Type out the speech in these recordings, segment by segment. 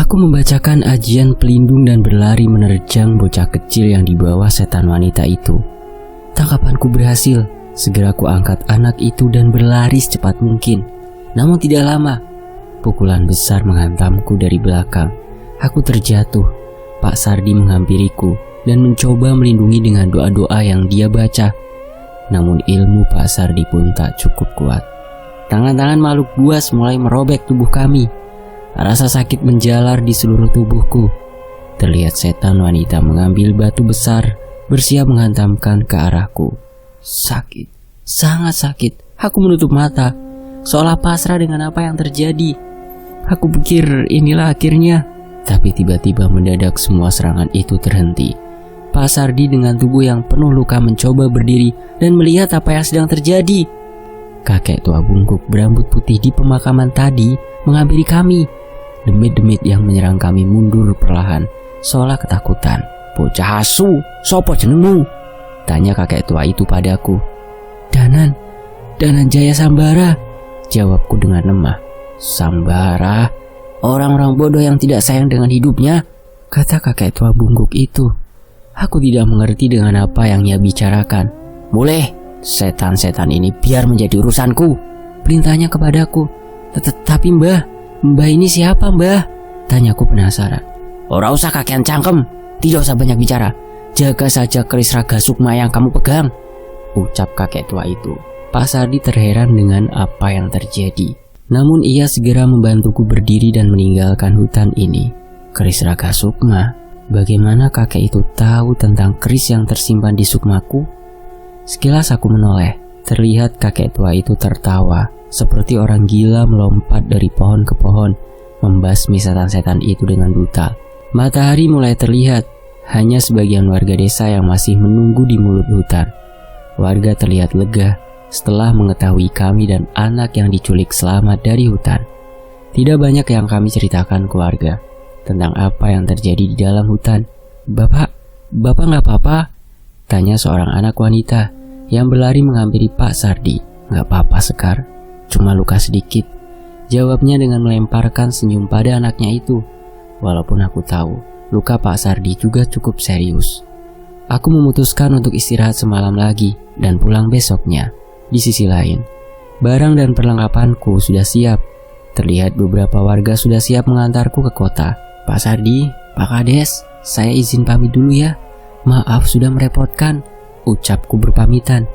Aku membacakan ajian pelindung dan berlari menerjang bocah kecil yang dibawa setan wanita itu. Tangkapanku berhasil. Segera ku angkat anak itu dan berlari secepat mungkin. Namun tidak lama, pukulan besar menghantamku dari belakang. Aku terjatuh. Pak Sardi menghampiriku dan mencoba melindungi dengan doa-doa yang dia baca. Namun ilmu Pak Sardi pun tak cukup kuat. Tangan-tangan makhluk buas mulai merobek tubuh kami. Rasa sakit menjalar di seluruh tubuhku. Terlihat setan wanita mengambil batu besar, bersiap menghantamkan ke arahku. Sakit, sangat sakit. Aku menutup mata, seolah pasrah dengan apa yang terjadi. Aku pikir inilah akhirnya. Tapi tiba-tiba mendadak semua serangan itu terhenti. Pak Sardi dengan tubuh yang penuh luka mencoba berdiri dan melihat apa yang sedang terjadi. Kakek tua bungkuk berambut putih di pemakaman tadi menghampiri kami. Demit-demit yang menyerang kami mundur perlahan, seolah ketakutan. "Bocah asu, sopo jenengmu?" tanya kakek tua itu padaku. Danan Jaya Sambara," jawabku dengan lemah. "Sambara? Orang-orang bodoh yang tidak sayang dengan hidupnya," kata kakek tua bungkuk itu. Aku tidak mengerti dengan apa yang ia bicarakan. "Boleh, setan-setan ini biar menjadi urusanku," perintahnya kepadaku. "Tapi Mbah ini siapa, Mbah?" tanyaku penasaran. "Ora usah kakean cangkem, tidak usah banyak bicara. Jaga saja keris raga sukma yang kamu pegang," ucap kakek tua itu. Pak Sardi terheran dengan apa yang terjadi. Namun ia segera membantuku berdiri dan meninggalkan hutan ini. Keris raga sukma? Bagaimana kakek itu tahu tentang keris yang tersimpan di sukmaku? Sekilas aku menoleh. Terlihat kakek tua itu tertawa, seperti orang gila melompat dari pohon ke pohon, membasmi setan-setan itu dengan brutal. Matahari mulai terlihat, hanya sebagian warga desa yang masih menunggu di mulut hutan. Warga terlihat lega setelah mengetahui kami dan anak yang diculik selamat dari hutan. Tidak banyak yang kami ceritakan ke warga tentang apa yang terjadi di dalam hutan. Bapak nggak apa-apa?" tanya seorang anak wanita yang berlari menghampiri Pak Sardi. "Nggak apa-apa, Sekar. Cuma luka sedikit," jawabnya dengan melemparkan senyum pada anaknya itu. Walaupun aku tahu luka Pak Sardi juga cukup serius. Aku memutuskan untuk istirahat semalam lagi dan pulang besoknya. Di sisi lain, barang dan perlengkapanku sudah siap. Terlihat beberapa warga sudah siap mengantarku ke kota. "Pak Sardi, Pak Kades, saya izin pamit dulu ya. Maaf sudah merepotkan," ucapku berpamitan.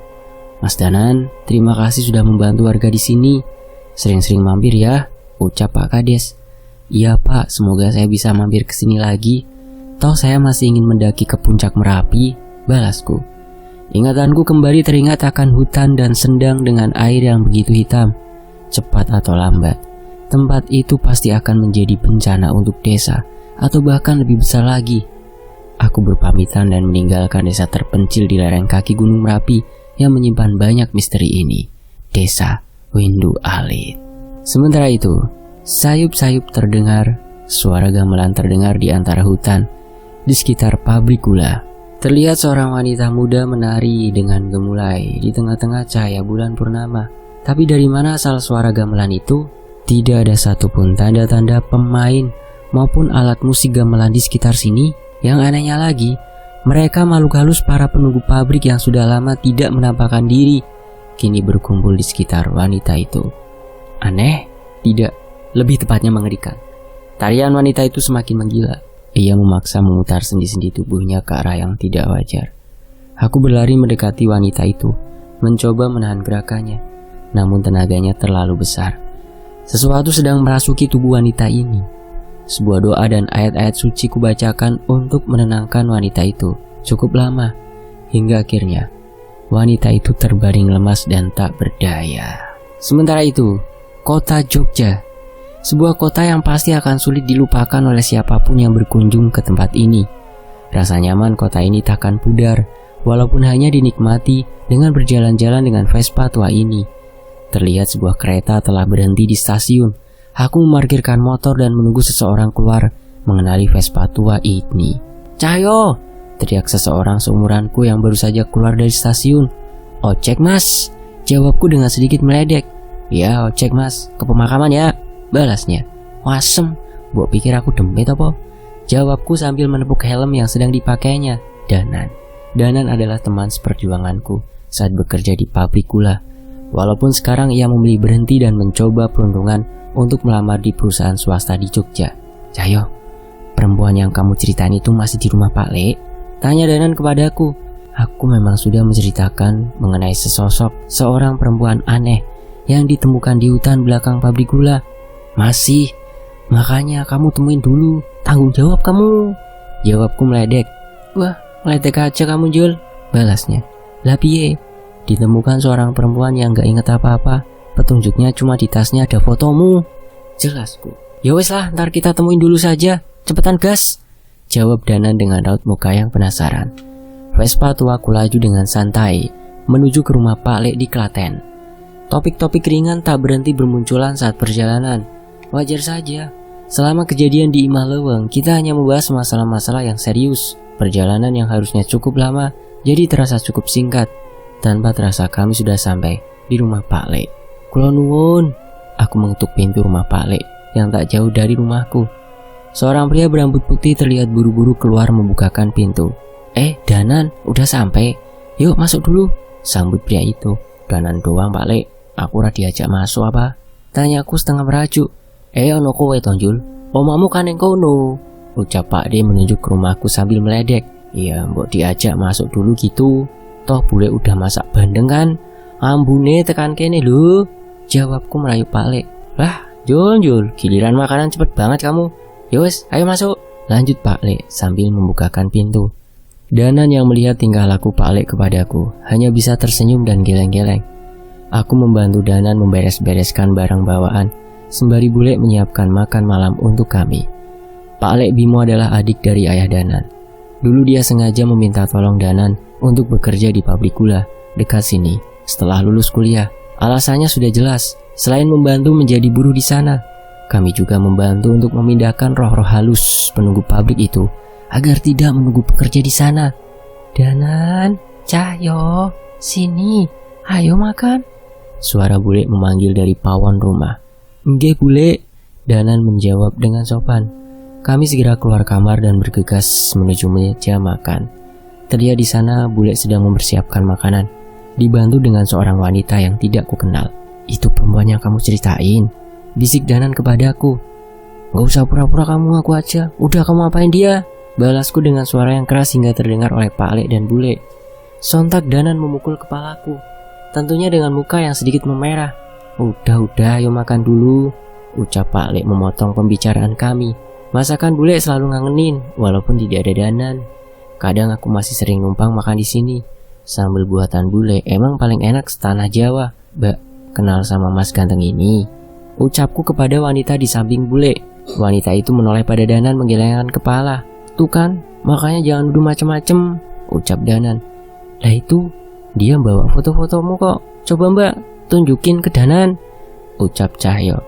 "Mas Danan, terima kasih sudah membantu warga di sini. Sering-sering mampir ya," ucap Pak Kades. "Iya Pak, semoga saya bisa mampir ke sini lagi. Toh saya masih ingin mendaki ke puncak Merapi," balasku. Ingatanku kembali teringat akan hutan dan sendang dengan air yang begitu hitam. Cepat atau lambat, tempat itu pasti akan menjadi bencana untuk desa, atau bahkan lebih besar lagi. Aku berpamitan dan meninggalkan desa terpencil di lereng kaki Gunung Merapi yang menyimpan banyak misteri ini, Desa Windu Alit. Sementara itu, sayup-sayup terdengar, suara gamelan terdengar di antara hutan, di sekitar pabrik gula. Terlihat seorang wanita muda menari dengan gemulai di tengah-tengah cahaya bulan purnama. Tapi dari mana asal suara gamelan itu? Tidak ada satupun tanda-tanda pemain maupun alat musik gamelan di sekitar sini. Yang anehnya lagi, mereka makhluk halus para penunggu pabrik yang sudah lama tidak menampakkan diri, kini berkumpul di sekitar wanita itu. Aneh? Tidak, lebih tepatnya mengerikan. Tarian wanita itu semakin menggila. Ia memaksa memutar sendi-sendi tubuhnya ke arah yang tidak wajar. Aku berlari mendekati wanita itu, mencoba menahan gerakannya, namun tenaganya terlalu besar. Sesuatu sedang merasuki tubuh wanita ini. Sebuah doa dan ayat-ayat suci kubacakan untuk menenangkan wanita itu. Cukup lama, hingga akhirnya wanita itu terbaring lemas dan tak berdaya. Sementara itu, kota Jogja, sebuah kota yang pasti akan sulit dilupakan oleh siapapun yang berkunjung ke tempat ini. Rasa nyaman kota ini takkan pudar, walaupun hanya dinikmati dengan berjalan-jalan dengan Vespa tua ini. Terlihat sebuah kereta telah berhenti di stasiun. Aku memarkirkan motor dan menunggu seseorang keluar mengenali Vespa tua ini. "Cahyo!" teriak seseorang seumuranku yang baru saja keluar dari stasiun. "Ojek mas," jawabku dengan sedikit meledek. "Ya ojek mas, ke pemakaman ya," balasnya. "Wasem, Mbok pikir aku demit apa? Jawabku sambil menepuk helm yang sedang dipakainya. Danan adalah teman seperjuanganku saat bekerja di pabrik gula. Walaupun sekarang ia memilih berhenti dan mencoba peruntungan untuk melamar di perusahaan swasta di Jogja. Cahyo, perempuan yang kamu ceritain itu masih di rumah Pak Le? Tanya Danan kepadaku. Aku memang sudah menceritakan mengenai sesosok seorang perempuan aneh yang ditemukan di hutan belakang pabrik gula. Masih, makanya kamu temuin dulu, tanggung jawab kamu. Jawabku meledek. Wah, meledek aja kamu Jul, balasnya. Lah piye? Ditemukan seorang perempuan yang gak inget apa-apa. Petunjuknya cuma di tasnya ada fotomu. Jelasku. Ya wes lah, ntar kita temuin dulu saja. Cepetan gas, jawab Danan dengan raut muka yang penasaran. Vespa tuaku laju dengan santai menuju ke rumah Pak Le di Klaten. Topik-topik ringan tak berhenti bermunculan saat perjalanan. Wajar saja. Selama kejadian di Imah Leweng, kita hanya membahas masalah-masalah yang serius. Perjalanan yang harusnya cukup lama jadi terasa cukup singkat. Tanpa terasa kami sudah sampai di rumah Pak Le. Kula nuwun. Aku mengetuk pintu rumah Pak Le yang tak jauh dari rumahku. Seorang pria berambut putih terlihat buru-buru keluar membukakan pintu. Danan, udah sampai. Yuk masuk dulu, sambut pria itu. Danan doang Pak Le, aku ora diajak masuk apa? Tanyaku setengah merajuk. Ono kowe tonjul, omamu kan yang kono, ucap Pak D menunjuk ke rumahku sambil meledek. Iya, mbok diajak masuk dulu gitu. Toh bule udah masak bandeng kan? Ambune tekan kene lho, jawabku merayu Pak Le. Lah, Jul, giliran makanan cepet banget kamu. Yowes, ayo masuk, lanjut Pak Le sambil membukakan pintu. Danan yang melihat tingkah laku Pak Le kepadaku hanya bisa tersenyum dan geleng-geleng. Aku membantu Danan memberes-bereskan barang bawaan sembari bule menyiapkan makan malam untuk kami. Pak Le Bimo adalah adik dari ayah Danan. Dulu dia sengaja meminta tolong Danan untuk bekerja di pabrik gula dekat sini setelah lulus kuliah. Alasannya sudah jelas, selain membantu menjadi buruh di sana, kami juga membantu untuk memindahkan roh-roh halus penunggu pabrik itu agar tidak menunggu pekerja di sana. Danan, Cahyo, sini, ayo makan. Suara bule memanggil dari pawon rumah. Nggih bule, Danan menjawab dengan sopan. Kami segera keluar kamar dan bergegas menuju meja makan. Terlihat di sana bule sedang mempersiapkan makanan, dibantu dengan seorang wanita yang tidak kukenal. Itu perempuan yang kamu ceritain, bisik Danan kepadaku. Gak usah pura-pura kamu, ngaku aja. Udah kamu apain dia? Balasku dengan suara yang keras hingga terdengar oleh Pak Le dan bule. Sontak Danan memukul kepalaku, tentunya dengan muka yang sedikit memerah. Udah, yuk makan dulu, ucap Pak Le memotong pembicaraan kami. Masakan bule selalu ngangenin, walaupun tidak ada Danan. Kadang aku masih sering numpang makan di sini. Sambal buatan bule emang paling enak setanah Jawa. Mbak, kenal sama Mas ganteng ini? Ucapku kepada wanita di samping bule. Wanita itu menoleh pada Danan menggelengkan kepala. Tuh kan, makanya jangan duduk macem-macem, ucap Danan. Lah itu, dia bawa foto-fotomu kok. Coba mbak, tunjukin ke Danan, ucap Cahyo.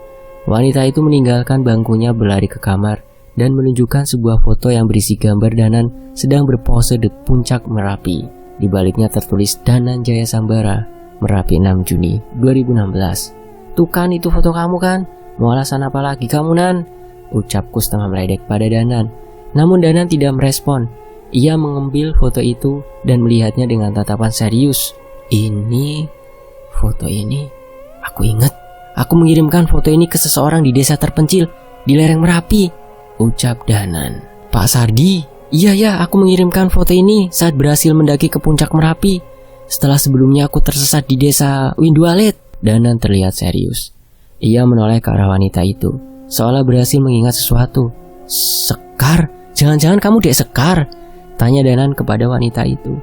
Wanita itu meninggalkan bangkunya berlari ke kamar dan menunjukkan sebuah foto yang berisi gambar Danan sedang berpose di puncak Merapi. Di baliknya tertulis Danan Jaya Sambara, Merapi 6 Juni 2016. Tuh kan itu foto kamu kan? Mau alasan apa lagi kamu Nan? Ucapku setengah meledek pada Danan. Namun Danan tidak merespon. Ia mengambil foto itu dan melihatnya dengan tatapan serius. Foto ini, aku ingat. Aku mengirimkan foto ini ke seseorang di desa terpencil di lereng Merapi, ucap Danan. Pak Sardi? Iya, aku mengirimkan foto ini saat berhasil mendaki ke puncak Merapi. Setelah sebelumnya aku tersesat di desa Windualet. Danan terlihat serius. Ia menoleh ke arah wanita itu, seolah berhasil mengingat sesuatu. Sekar? Jangan-jangan kamu Dek Sekar? Tanya Danan kepada wanita itu.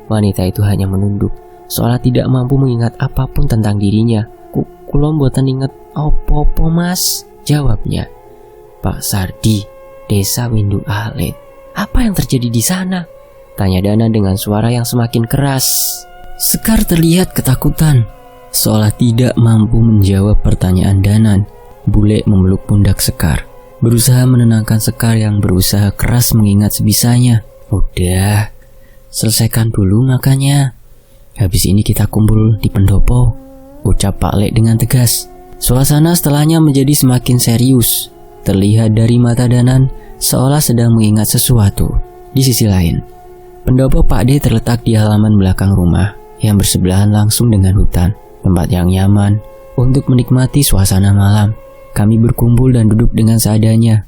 Wanita itu hanya menunduk, seolah tidak mampu mengingat apapun tentang dirinya. Kulo mboten inget opo-opo mas, jawabnya. Pak Sardi, desa Windu Alet. Apa yang terjadi di sana? Tanya Danan dengan suara yang semakin keras. Sekar terlihat ketakutan, seolah tidak mampu menjawab pertanyaan Danan. Bule memeluk pundak Sekar, berusaha menenangkan Sekar yang berusaha keras mengingat sebisanya. Udah, selesaikan dulu makannya. Habis ini kita kumpul di pendopo, ucap Pak Le dengan tegas. Suasana setelahnya menjadi semakin serius. terlihat dari mata Danan seolah sedang mengingat sesuatu. Di sisi lain, pendopo Pak D terletak di halaman belakang rumah yang bersebelahan langsung dengan hutan, tempat yang nyaman untuk menikmati suasana malam. Kami berkumpul dan duduk dengan seadanya.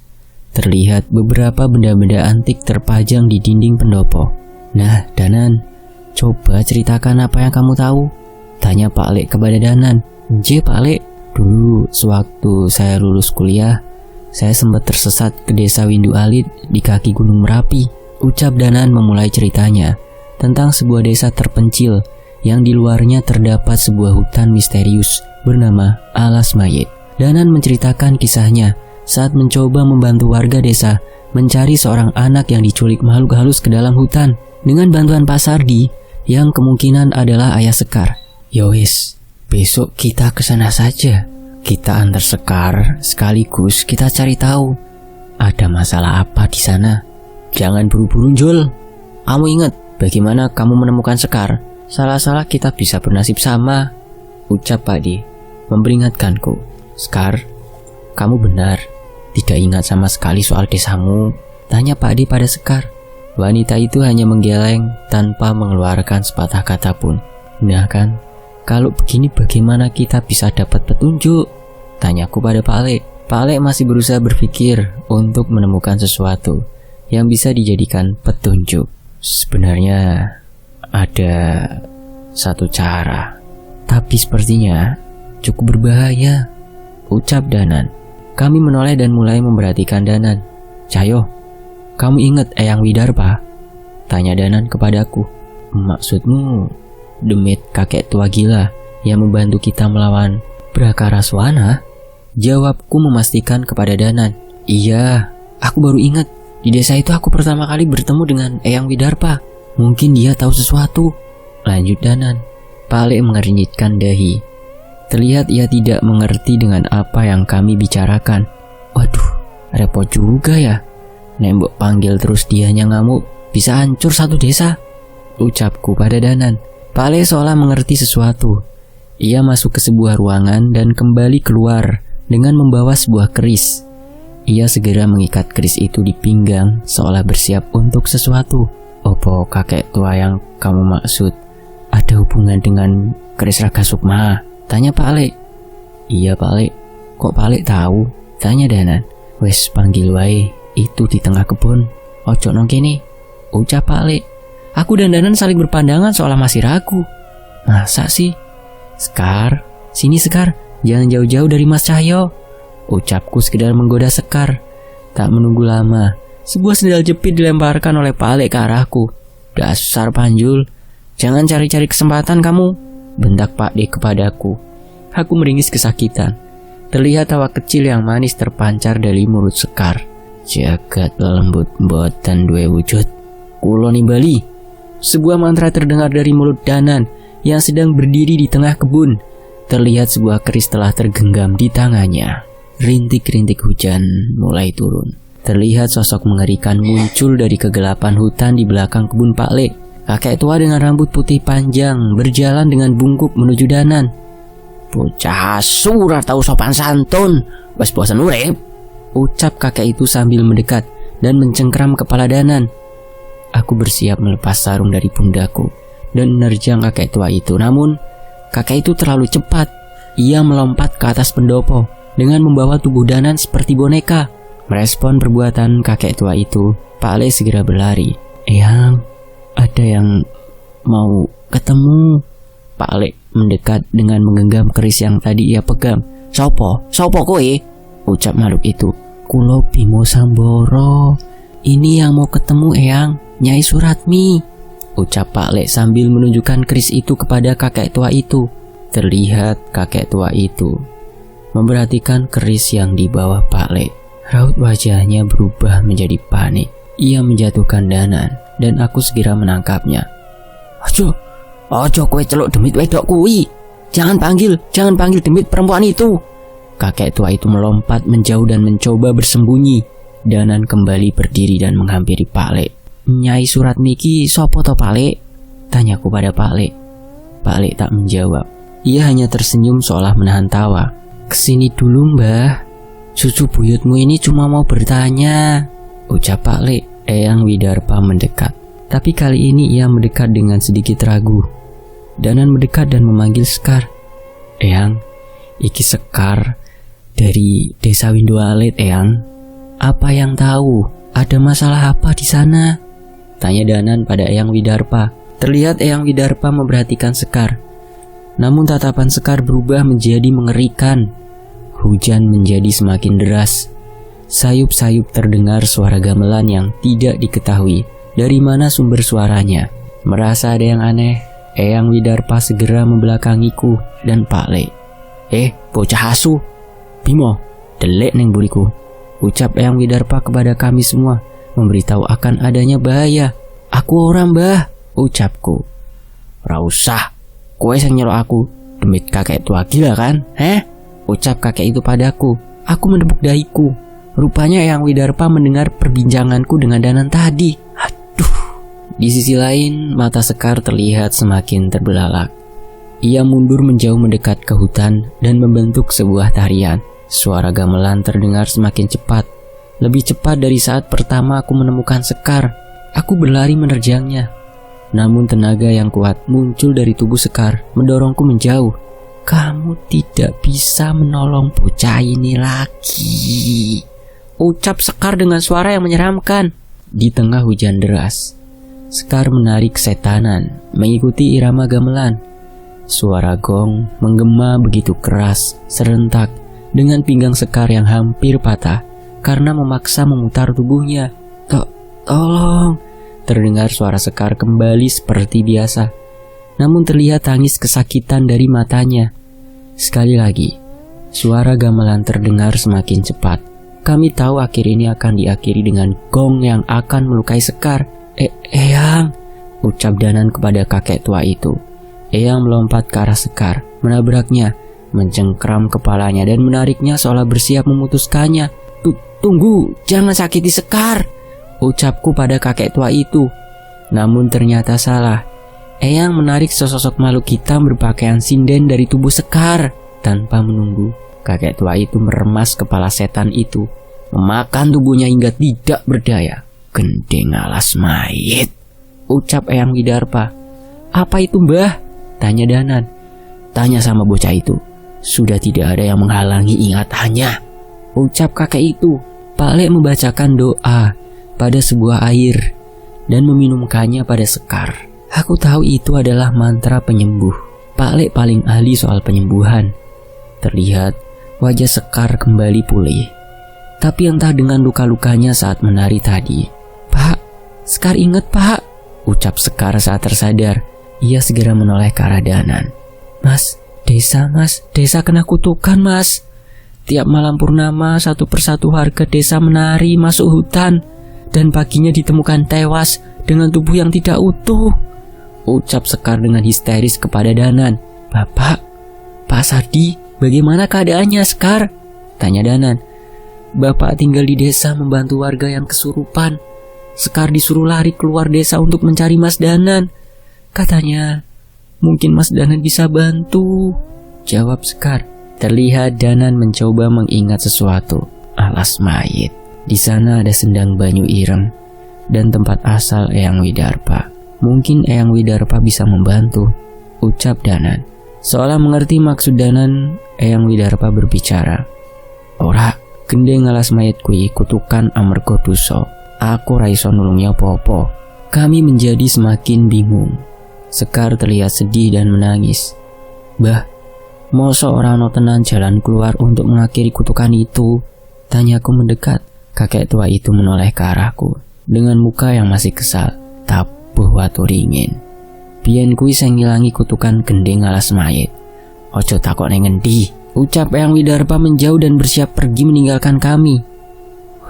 Terlihat beberapa benda-benda antik terpajang di dinding pendopo. Nah, Danan, coba ceritakan apa yang kamu tahu, tanya Pak Lek kepada Danan. Pak Lek, dulu sewaktu saya lulus kuliah, saya sempat tersesat ke desa Windu Alit di kaki Gunung Merapi. Ucap Danan memulai ceritanya tentang sebuah desa terpencil yang di luarnya terdapat sebuah hutan misterius bernama Alas Mayit. Danan menceritakan kisahnya saat mencoba membantu warga desa mencari seorang anak yang diculik makhluk halus ke dalam hutan dengan bantuan Pak Sardi yang kemungkinan adalah ayah Sekar. Yowis, besok kita ke sana saja. Kita antar Sekar sekaligus kita cari tahu ada masalah apa di sana. Jangan buru-buru, Jul. Kamu ingat bagaimana kamu menemukan Sekar? Salah-salah kita bisa bernasib sama, ucap Pak D memperingatkanku. Sekar, kamu benar, tidak ingat sama sekali soal desamu, tanya Pak D pada Sekar. Wanita itu hanya menggeleng tanpa mengeluarkan sepatah kata pun. Nah kan, kalau begini bagaimana kita bisa dapat petunjuk? Tanyaku pada Pak Lek. Pak Lek masih berusaha berpikir untuk menemukan sesuatu yang bisa dijadikan petunjuk. Sebenarnya ada satu cara, tapi sepertinya cukup berbahaya, ucap Danan. Kami menoleh dan mulai memperhatikan Danan. Cahyo, kamu ingat Eyang Widarpa? Tanya Danan kepadaku. Maksudmu demit kakek tua gila yang membantu kita melawan Brakaraswana? Jawabku memastikan kepada Danan. Iya, aku baru ingat. Di desa itu aku pertama kali bertemu dengan Eyang Widarpa. Mungkin dia tahu sesuatu, lanjut Danan. Pak Lek mengernyitkan dahi. Terlihat ia tidak mengerti dengan apa yang kami bicarakan. Waduh, repot juga ya. Nembok panggil terus dianya ngamuk, bisa hancur satu desa, ucapku pada Danan. Pak Lek seolah mengerti sesuatu. Ia masuk ke sebuah ruangan dan kembali keluar dengan membawa sebuah keris. Ia segera mengikat keris itu di pinggang seolah bersiap untuk sesuatu. Opo kakek tua yang kamu maksud ada hubungan dengan keris Raga Sukma? Tanya Pak Lek. Iya Pak Lek. Kok Pak Lek tahu? Tanya Danan. Wes panggil wae, itu di tengah kebun. Ojo nong kene, ucap Pak Lek. Aku dan Danan saling berpandangan seolah masih ragu. Masa sih? Sekar, sini Sekar, jangan jauh-jauh dari Mas Cahyo, ucapku sekedar menggoda Sekar. Tak menunggu lama, sebuah sendal jepit dilemparkan oleh Pak Lek ke arahku. Dasar Panjul, jangan cari-cari kesempatan kamu, bentak Pak D kepadaku. Aku meringis kesakitan. Terlihat tawa kecil yang manis terpancar dari mulut Sekar. Jagat lembut mboten duwe wujud, kulo nimbali. Sebuah mantra terdengar dari mulut Danan yang sedang berdiri di tengah kebun. Terlihat sebuah keris telah tergenggam di tangannya. Rintik-rintik hujan mulai turun. Terlihat sosok mengerikan muncul dari kegelapan hutan di belakang kebun Pak Lek. Kakek tua dengan rambut putih panjang berjalan dengan bungkuk menuju Danan. Bocah asu ora tau sopan santun, wes bosan urip, ucap kakek itu sambil mendekat dan mencengkram kepala Danan. Aku bersiap melepas sarung dari pundaku dan menerjang kakek tua itu. Namun kakek itu terlalu cepat. Ia melompat ke atas pendopo dengan membawa tubuh Danan seperti boneka. Merespon perbuatan kakek tua itu, Pak Lek segera berlari. Eyang, ada yang mau ketemu. Pak Lek mendekat dengan menggenggam keris yang tadi ia pegang. Sopo kowe? Ucap makhluk itu. Kulo Bimo Samboro. Ini yang mau ketemu Eyang, Nyai Suratmi, ucap Pak Lek sambil menunjukkan keris itu kepada kakek tua itu. Terlihat kakek tua itu memperhatikan keris yang dibawa Pak Lek. Raut wajahnya berubah menjadi panik. Ia menjatuhkan Danan dan aku segera menangkapnya. Ojo kowe celuk demit wedok kuwi. Jangan panggil demit perempuan itu. Kakek tua itu melompat menjauh dan mencoba bersembunyi. Danan kembali berdiri dan menghampiri Pak Lek. Nyai Suratmi ki sopo to Pak Lek? Tanyaku pada Pak Lek. Pak Lek tak menjawab. Ia hanya tersenyum seolah menahan tawa. Kesini dulu Mbah. Cucu buyutmu ini cuma mau bertanya, ucap Pak Le. Eyang Widarpa mendekat. Tapi kali ini ia mendekat dengan sedikit ragu. Danan mendekat dan memanggil Sekar. Eyang, iki Sekar dari desa Windoalit, Eyang. Apa yang tahu? Ada masalah apa di sana? Tanya Danan pada Eyang Widarpa. Terlihat Eyang Widarpa memperhatikan Sekar. Namun tatapan Sekar berubah menjadi mengerikan. Hujan menjadi semakin deras. Sayup-sayup terdengar suara gamelan yang tidak diketahui dari mana sumber suaranya. Merasa ada yang aneh, Eyang Widarpa segera membelakangiku dan Pak Le. Bocah asu, Bimo, delek neng buriku, ucap Eyang Widarpa kepada kami semua, memberitahu akan adanya bahaya. Aku orang mbah, ucapku. Rausah, kowe sing nyelok aku, demit kakek tua gila kan? Ucap kakek itu padaku. Aku menepuk dahiku. Rupanya Eyang Widarpa mendengar perbincanganku dengan Danan tadi. Aduh. Di sisi lain, mata Sekar terlihat semakin terbelalak. Ia mundur menjauh mendekat ke hutan dan membentuk sebuah tarian. Suara gamelan terdengar semakin cepat. Lebih cepat dari saat pertama aku menemukan Sekar. Aku berlari menerjangnya. Namun tenaga yang kuat muncul dari tubuh Sekar, mendorongku menjauh. Kamu tidak bisa menolong bocah ini lagi, ucap Sekar dengan suara yang menyeramkan. Di tengah hujan deras, Sekar menarik setanan mengikuti irama gamelan. Suara gong menggema begitu keras, serentak, dengan pinggang Sekar yang hampir patah karena memaksa memutar tubuhnya. Tolong, terdengar suara Sekar kembali seperti biasa. Namun terlihat tangis kesakitan dari matanya. Sekali lagi, suara gamelan terdengar semakin cepat. Kami tahu akhir ini akan diakhiri dengan gong yang akan melukai Sekar. Eyang, ucap Danan kepada kakek tua itu. Eyang melompat ke arah Sekar, menabraknya, mencengkram kepalanya dan menariknya seolah bersiap memutuskannya. Tunggu, jangan sakiti Sekar, ucapku pada kakek tua itu. Namun ternyata salah. Eyang menarik sesosok makhluk hitam berpakaian sinden dari tubuh Sekar. Tanpa menunggu, kakek tua itu meremas kepala setan itu, memakan tubuhnya hingga tidak berdaya. Gendeng alas mayit, ucap Eyang Widarpa. Apa itu mbah? Tanya Danan. Tanya sama bocah itu. Sudah tidak ada yang menghalangi ingatannya, ucap kakek itu. Pak Le membacakan doa pada sebuah air dan meminumkannya pada Sekar. Aku tahu itu adalah mantra penyembuh. Pak Le paling ahli soal penyembuhan. Terlihat wajah Sekar kembali pulih. Tapi entah dengan luka-lukanya saat menari tadi. Pak, Sekar ingat Pak, ucap Sekar saat tersadar. Ia segera menoleh ke arah Danan. Mas, desa kena kutukan mas. Tiap malam purnama satu persatu warga desa menari masuk hutan. Dan paginya ditemukan tewas dengan tubuh yang tidak utuh, ucap Sekar dengan histeris kepada Danan. Pak Sardi, bagaimana keadaannya Sekar? Tanya Danan. Bapak tinggal di desa membantu warga yang kesurupan. Sekar disuruh lari keluar desa untuk mencari Mas Danan. Katanya, mungkin Mas Danan bisa bantu, jawab Sekar. Terlihat Danan mencoba mengingat sesuatu. Alas mayit. Di sana ada sendang banyu ireng dan tempat asal Eyang Widarpa. Mungkin Eyang Widarpa bisa membantu, ucap Danan. Seolah mengerti maksud Danan, Eyang Widarpa berbicara. Ora, gendeng alas mayit kui kutukan amarga dosa. Aku ra iso nulungi apa-apa. Kami menjadi semakin bingung. Sekar terlihat sedih dan menangis. Bah, mosok ora ono tenan jalan keluar untuk mengakhiri kutukan itu? Tanyaku mendekat. Kakek tua itu menoleh ke arahku dengan muka yang masih kesal. Tabuh watu ringin. Biyen kuwi sing ngilangi kutukan gendeng alas mayit. Ojo takok ning ngendi, ucap Eyang Widarpa menjauh dan bersiap pergi meninggalkan kami.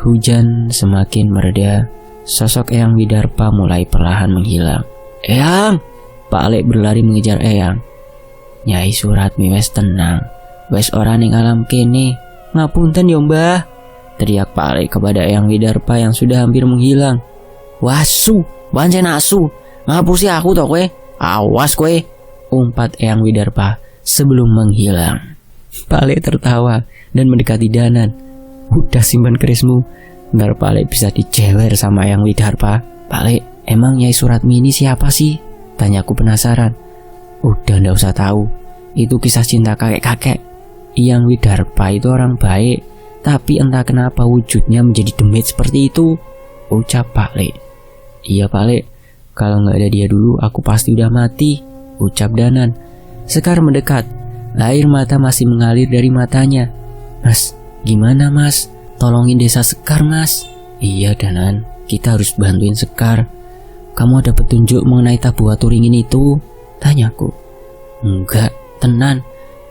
Hujan semakin mereda. Sosok Eyang Widarpa mulai perlahan menghilang. Eyang! Pak Le berlari mengejar Eyang. Nyai Suratmi wes tenang. Wes ora ning alam kene. Ngapunten yo mbah, teriak Pak Le kepada Eyang Widarpa yang sudah hampir menghilang. Wasu, pancen asu, ngapusi aku toh kowe. Awas kowe, umpat Eyang Widarpa sebelum menghilang. Pak Le tertawa dan mendekati Danan. Udah simpan kerismu, ntar Pak Lek bisa dijewer sama yang Widarpa. Pak Lek, emang Nyai Suratmi ini siapa sih? Tanyaku penasaran. Udah ndak usah tahu, itu kisah cinta kakek-kakek. Yang Widarpa itu orang baik, tapi entah kenapa wujudnya menjadi demit seperti itu, ucap Pak Lek. Iya Pak Lek, kalau nggak ada dia dulu aku pasti udah mati, ucap Danan. Sekar mendekat, air mata masih mengalir dari matanya. Mas, gimana Mas? Tolongin desa Sekar Mas. Iya Danan, kita harus bantuin Sekar. Kamu ada petunjuk mengenai tabu waturingin itu? Tanyaku. Enggak, tenan.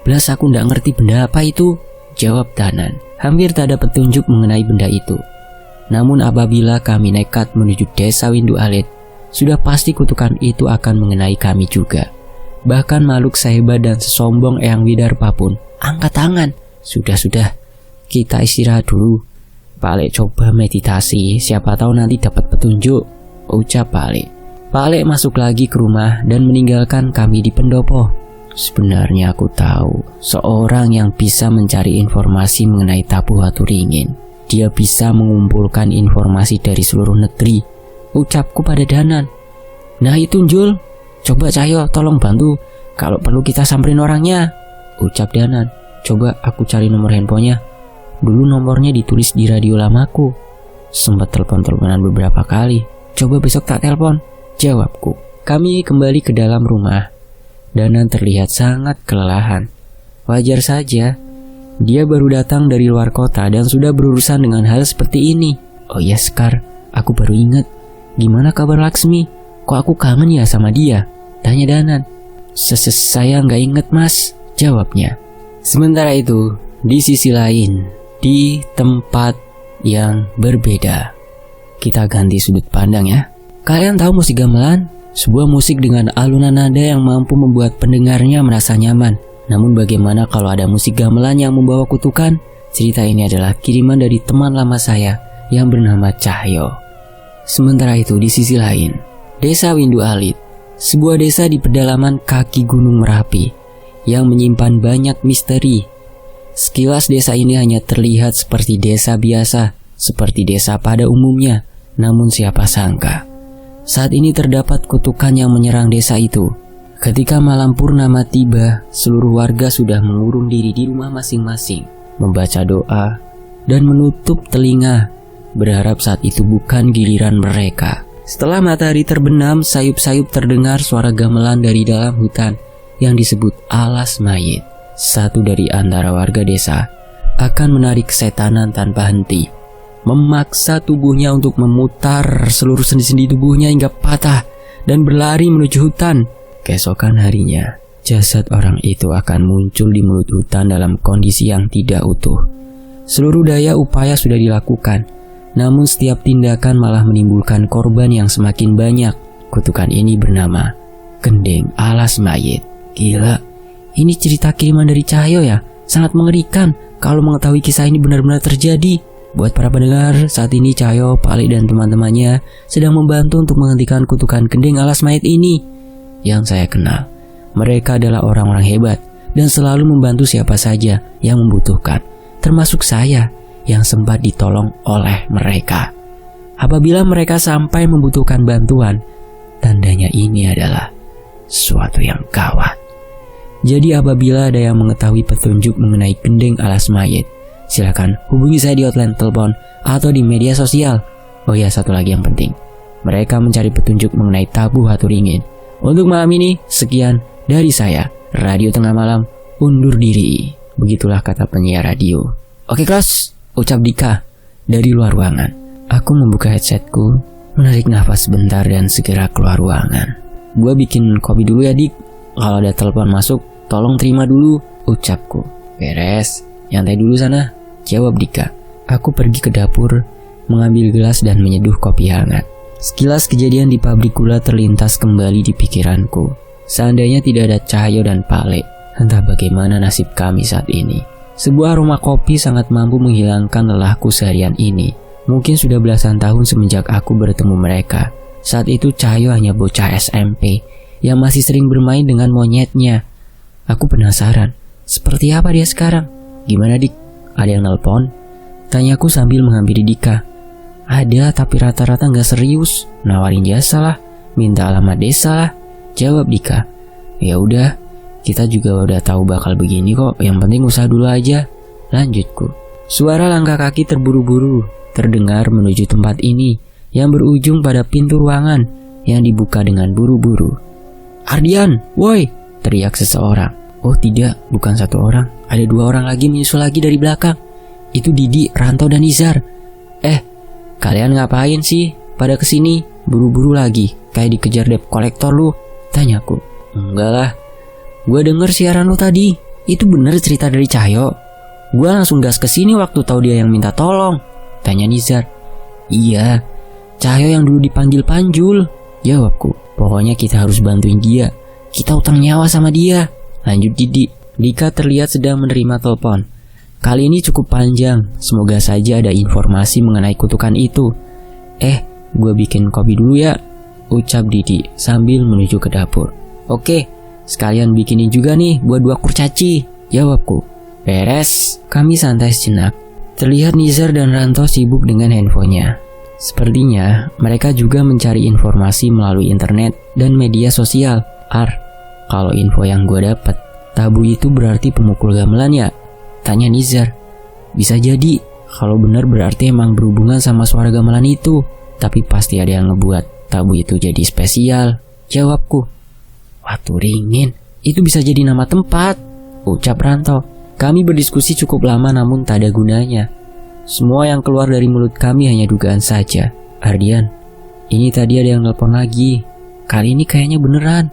Belas aku ndak ngerti benda apa itu, jawab Danan. Hampir tak ada petunjuk mengenai benda itu. Namun apabila kami nekat menuju desa Windu Alit, sudah pasti kutukan itu akan mengenai kami juga. Bahkan makhluk sehebat dan sesombong Eyang Widarpa pun angkat tangan. Sudah, kita istirahat dulu. Pak Lek coba meditasi, siapa tahu nanti dapat petunjuk, ucap Pak Lek. Pak Lek masuk lagi ke rumah dan meninggalkan kami di pendopo. Sebenarnya aku tahu seorang yang bisa mencari informasi mengenai tabu waturingin. Dia bisa mengumpulkan informasi dari seluruh negeri, ucapku pada Danan. Nah itu Jul, coba Cahyo tolong bantu. Kalau perlu kita samperin orangnya, ucap Danan. Coba aku cari nomor handphonenya. Dulu nomornya ditulis di radio lamaku. Sempat telepon-teleponan beberapa kali. Coba besok tak telepon, jawabku. Kami kembali ke dalam rumah. Danan terlihat sangat kelelahan. Wajar saja, dia baru datang dari luar kota dan sudah berurusan dengan hal seperti ini. Oh ya Sekar, aku baru ingat. Gimana kabar Laksmi? Kok aku kangen ya sama dia? Tanya Danan. Saya nggak inget Mas, jawabnya. Sementara itu, di sisi lain, di tempat yang berbeda. Kita ganti sudut pandang ya. Kalian tahu musik gamelan? Sebuah musik dengan alunan nada yang mampu membuat pendengarnya merasa nyaman. Namun bagaimana kalau ada musik gamelan yang membawa kutukan? Cerita ini adalah kiriman dari teman lama saya yang bernama Cahyo. Sementara itu di sisi lain, desa Windu Alit, sebuah desa di pedalaman kaki Gunung Merapi yang menyimpan banyak misteri. Sekilas desa ini hanya terlihat seperti desa biasa, seperti desa pada umumnya. Namun siapa sangka, saat ini terdapat kutukan yang menyerang desa itu. Ketika malam purnama tiba, seluruh warga sudah mengurung diri di rumah masing-masing, membaca doa, dan menutup telinga, berharap saat itu bukan giliran mereka. Setelah matahari terbenam, sayup-sayup terdengar suara gamelan dari dalam hutan yang disebut alas mayit. Satu dari antara warga desa akan menarik kesetanan tanpa henti, memaksa tubuhnya untuk memutar seluruh sendi-sendi tubuhnya hingga patah dan berlari menuju hutan. Keesokan harinya, jasad orang itu akan muncul di mulut hutan dalam kondisi yang tidak utuh. Seluruh daya upaya sudah dilakukan, namun setiap tindakan malah menimbulkan korban yang semakin banyak. Kutukan ini bernama Gendeng Alas Mayit. Gila, ini cerita kiriman dari Cahyo ya. Sangat mengerikan kalau mengetahui kisah ini benar-benar terjadi. Buat para pendengar, saat ini Cahyo, Pak Lek dan teman-temannya sedang membantu untuk menghentikan kutukan Gendeng Alas Mayit ini. Yang saya kenal, mereka adalah orang-orang hebat dan selalu membantu siapa saja yang membutuhkan, termasuk saya yang sempat ditolong oleh mereka. Apabila mereka sampai membutuhkan bantuan, tandanya ini adalah sesuatu yang gawat. Jadi apabila ada yang mengetahui petunjuk mengenai Gendeng Alas Mayit, silakan hubungi saya di hotline telepon atau di media sosial. Oh ya, satu lagi yang penting, mereka mencari petunjuk mengenai tabu waturingin. Untuk malam ini, sekian dari saya, Radio Tengah Malam, undur diri. Begitulah kata penyiar radio. Oke Klos, ucap Dika dari luar ruangan. Aku membuka headsetku, menarik nafas sebentar dan segera keluar ruangan. Gua bikin kopi dulu ya Dik. Kalau ada telepon masuk, tolong terima dulu, ucapku. Beres, nyantai dulu sana, jawab Dika. Aku pergi ke dapur, mengambil gelas dan menyeduh kopi hangat. Sekilas kejadian di pabrik gula terlintas kembali di pikiranku. Seandainya tidak ada Cahyo dan Pak Lek, entah bagaimana nasib kami saat ini. Sebuah aroma kopi sangat mampu menghilangkan lelahku seharian ini. Mungkin sudah belasan tahun semenjak aku bertemu mereka. Saat itu Cahyo hanya bocah SMP yang masih sering bermain dengan monyetnya. Aku penasaran, seperti apa dia sekarang? Gimana Dik? Ada yang nelpon? Tanyaku sambil menghampiri Dika. Ada, tapi rata-rata gak serius. Nawarin jasa lah, minta alamat desa lah, jawab Dika. Ya udah, kita juga udah tahu bakal begini kok, yang penting usaha dulu aja, lanjutku. Suara langkah kaki terburu-buru terdengar menuju tempat ini yang berujung pada pintu ruangan yang dibuka dengan buru-buru. Ardian, woi, teriak seseorang. Oh tidak, bukan satu orang, ada dua orang lagi menyusul lagi dari belakang. Itu Didi, Ranto, dan Izar. Kalian ngapain sih pada kesini? Buru-buru lagi, kayak dikejar debt kolektor lu, tanyaku. Enggak lah, gue denger siaran lu tadi. Itu bener cerita dari Cahyo? Gue langsung gas kesini waktu tahu dia yang minta tolong, tanya Nizar. Iya, Cahyo yang dulu dipanggil Panjul, jawabku. Pokoknya kita harus bantuin dia, kita utang nyawa sama dia, lanjut Didi. Dika terlihat sedang menerima telepon. Kali ini cukup panjang, semoga saja ada informasi mengenai kutukan itu. Gue bikin kopi dulu ya, ucap Didi sambil menuju ke dapur. Oke, sekalian bikinin juga nih buat 2 kurcaci, jawabku. Beres. Kami santai sejenak. Terlihat Nizar dan Ranto sibuk dengan handphonenya. Sepertinya mereka juga mencari informasi melalui internet dan media sosial. Kalau info yang gue dapat, Tabu itu berarti pemukul gamelan ya? Tanya Nizar. Bisa jadi, kalau benar berarti emang berhubungan sama suara gamelan itu. Tapi pasti ada yang ngebuat Tabu itu jadi spesial, jawabku. Waturingin, itu bisa jadi nama tempat, ucap Ranto. Kami berdiskusi cukup lama namun tak ada gunanya. Semua yang keluar dari mulut kami hanya dugaan saja. Ardian, ini tadi ada yang nelpon lagi. Kali ini kayaknya beneran,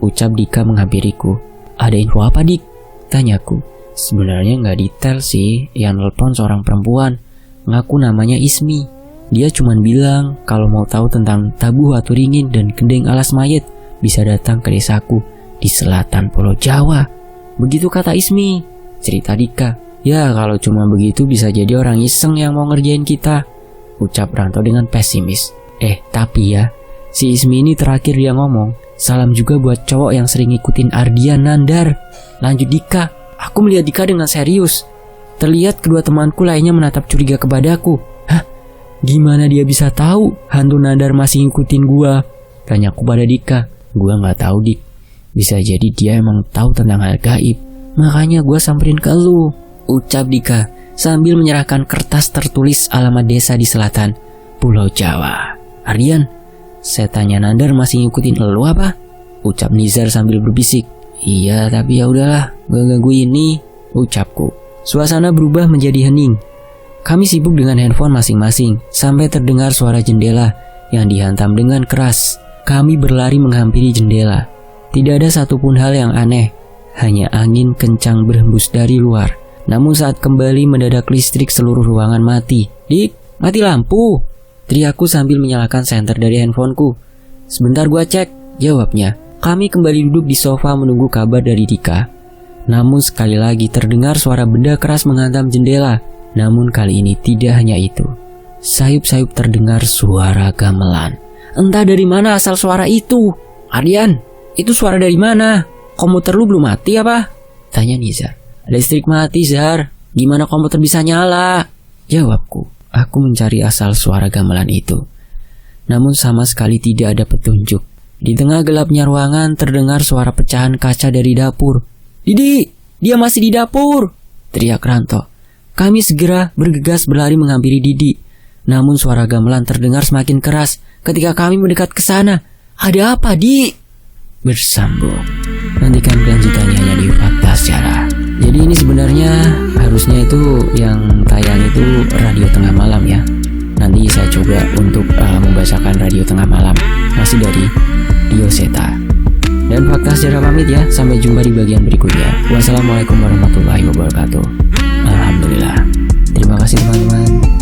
ucap Dika menghampiriku. Ada info apa, Dik? Tanyaku. Sebenarnya nggak detail sih, yang nelpon seorang perempuan, ngaku namanya Ismi. Dia cuman bilang kalau mau tahu tentang Tabu Waturingin dan Gendeng Alas Mayat bisa datang ke desaku di selatan Pulau Jawa. Begitu kata Ismi, cerita Dika. Ya kalau cuma begitu bisa jadi orang iseng yang mau ngerjain kita, ucap Ranto dengan pesimis. Tapi ya, si Ismi ini terakhir dia ngomong, salam juga buat cowok yang sering ngikutin Ardian Nandar, lanjut Dika. Aku melihat Dika dengan serius. Terlihat kedua temanku lainnya menatap curiga kepadaku. Gimana dia bisa tahu hantu Nandar masih ngikutin gua? Tanyaku pada Dika. Gua nggak tahu, Dik. Bisa jadi dia emang tahu tentang hal gaib. Makanya gua samperin ke lu, ucap Dika sambil menyerahkan kertas tertulis alamat desa di selatan Pulau Jawa. Ardian, setannya Nandar masih ngikutin lu apa? Ucap Nizar sambil berbisik. Iya, tapi ya udahlah, gak ganggu ini, ucapku. Suasana berubah menjadi hening. Kami sibuk dengan handphone masing-masing sampai terdengar suara jendela yang dihantam dengan keras. Kami berlari menghampiri jendela. Tidak ada satupun hal yang aneh, hanya angin kencang berhembus dari luar. Namun saat kembali mendadak listrik seluruh ruangan mati. Dik, mati lampu, teriakku sambil menyalakan senter dari handphoneku. Sebentar gua cek, jawabnya. Kami kembali duduk di sofa menunggu kabar dari Dika. Namun sekali lagi terdengar suara benda keras menghantam jendela. Namun kali ini tidak hanya itu. Sayup-sayup terdengar suara gamelan. Entah dari mana asal suara itu. Ardian, itu suara dari mana? Komputer lu belum mati apa? Tanya Nizar. Listrik mati, Zar. Gimana komputer bisa nyala? Jawabku. Aku mencari asal suara gamelan itu. Namun sama sekali tidak ada petunjuk. Di tengah gelapnya ruangan terdengar suara pecahan kaca dari dapur. Didi, dia masih di dapur, teriak Ranto. Kami segera bergegas berlari menghampiri Didi. Namun suara gamelan terdengar semakin keras ketika kami mendekat ke sana. Ada apa, Di? Bersambung. Nantikan kelanjutannya hanya di Fakta Sejarah. Jadi ini sebenarnya harusnya itu yang tayang itu Radio Tengah Malam ya. Nanti saya coba untuk membacakan Radio Tengah Malam. Masih dari Dioseta. Dan Fakta Sejarah pamit ya. Sampai jumpa di bagian berikutnya. Wassalamualaikum warahmatullahi wabarakatuh. Alhamdulillah. Terima kasih teman-teman.